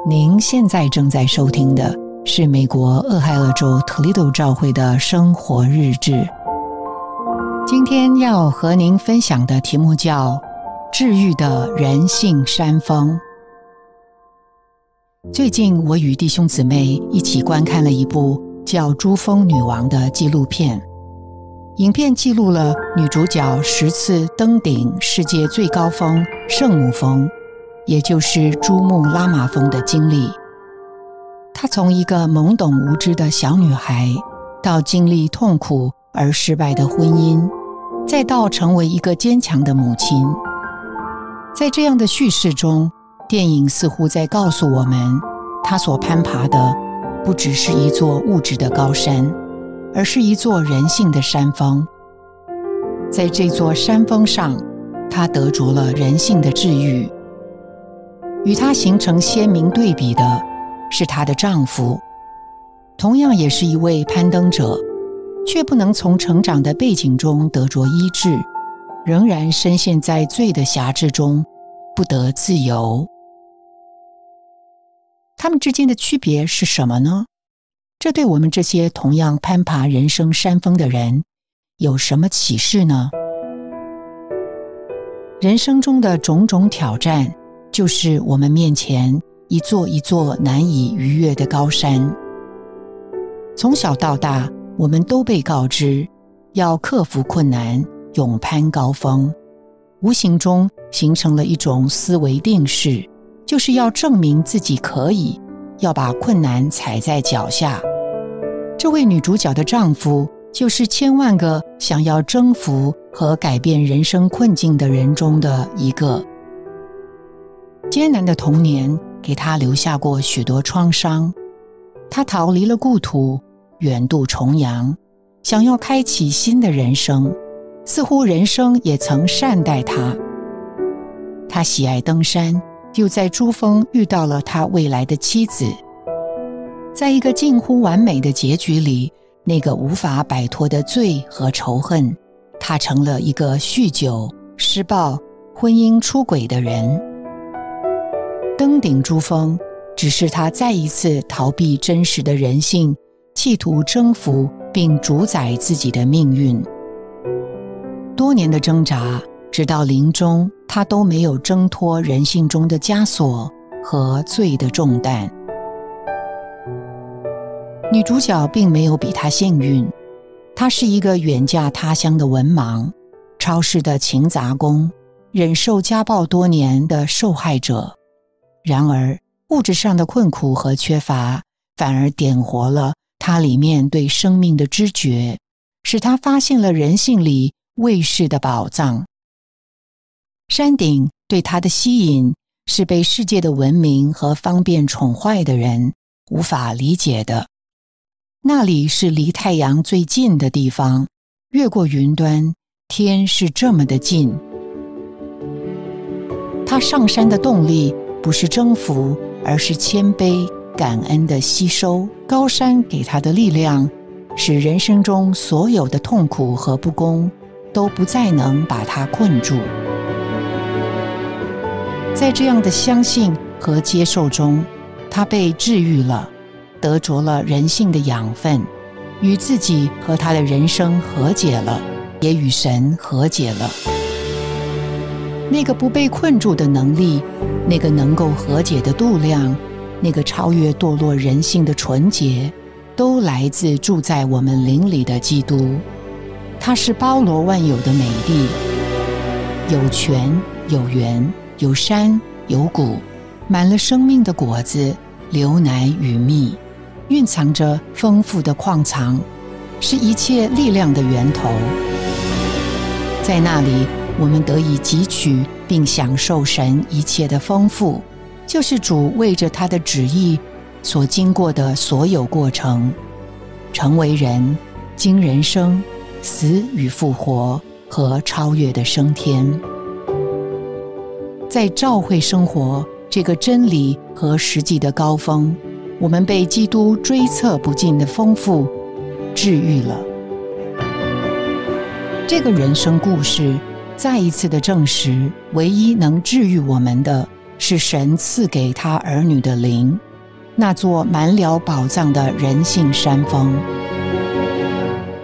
您现在正在收听的是美国俄亥俄州特利多教会的生活日志。今天要和您分享的题目叫治愈的人性山峰。最近我与弟兄姊妹一起观看了一部叫《珠峰女王》的纪录片。影片记录了女主角10次登顶世界最高峰圣母峰，也就是珠穆朗玛峰的经历。她从一个懵懂无知的小女孩，到经历痛苦而失败的婚姻，再到成为一个坚强的母亲。在这样的叙事中，电影似乎在告诉我们，她所攀爬的不只是一座物质的高山，而是一座人性的山峰。在这座山峰上，她得着了人性的治愈。与她形成鲜明对比的是她的丈夫，同样也是一位攀登者，却不能从成长的背景中得着医治，仍然深陷在罪的辖制中，不得自由。他们之间的区别是什么呢？这对我们这些同样攀爬人生山峰的人有什么启示呢？人生中的种种挑战，就是我们面前一座一座难以逾越的高山。从小到大，我们都被告知要克服困难，勇攀高峰，无形中形成了一种思维定式，就是要证明自己可以，要把困难踩在脚下。这位女主角的丈夫，就是千万个想要征服和改变人生困境的人中的一个。艰难的童年给他留下过许多创伤，他逃离了故土，远渡重洋，想要开启新的人生，似乎人生也曾善待他。他喜爱登山，又在珠峰遇到了他未来的妻子。在一个近乎完美的结局里，那个无法摆脱的罪和仇恨，他成了一个酗酒、施暴、婚姻出轨的人。登顶珠峰，只是他再一次逃避真实的人性，企图征服并主宰自己的命运。多年的挣扎，直到临终，他都没有挣脱人性中的枷锁和罪的重担。女主角并没有比她幸运，她是一个远嫁他乡的文盲，超市的勤杂工，忍受家暴多年的受害者。然而，物质上的困苦和缺乏，反而点活了她里面对生命的知觉，使她发现了人性里未释的宝藏。山顶对她的吸引，是被世界的文明和方便宠坏的人无法理解的。那里是离太阳最近的地方，越过云端，天是这么的近。他上山的动力不是征服，而是谦卑、感恩的吸收。高山给他的力量，使人生中所有的痛苦和不公都不再能把他困住。在这样的相信和接受中，他被治愈了，得着了人性的养分，与自己和他的人生和解了，也与神和解了。那个不被困住的能力，那个能够和解的度量，那个超越堕落人性的纯洁，都来自住在我们灵里的基督。他是包罗万有的美地，有泉有源，有山有谷，满了生命的果子，流奶与蜜，蕴藏着丰富的矿藏，是一切力量的源头。在那里，我们得以汲取并享受神一切的丰富，就是主为着他的旨意所经过的所有过程，成为人，经人生，死与复活和超越的升天。在教会生活这个真理和实际的高峰，我们被基督追测不尽的丰富治愈了。这个人生故事再一次的证实，唯一能治愈我们的是是神赐给他儿女的灵，那座满了宝藏的人性山峰。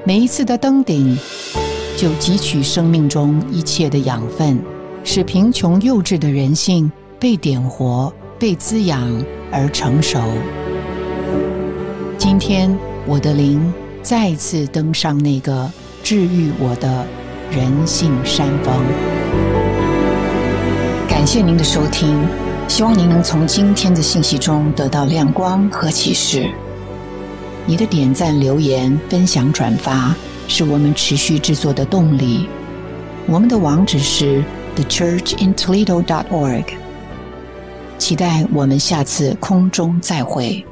每一次的登顶，就汲取生命中一切的养分，使贫穷幼稚的人性被点活、被滋养而成熟。今天我的灵再次登上那个治愈我的人性山峰。感谢您的收听，希望您能从今天的信息中得到亮光和启示。你的点赞、留言、分享、转发是我们持续制作的动力。我们的网址是 thechurchintoledo.org。期待我们下次空中再会。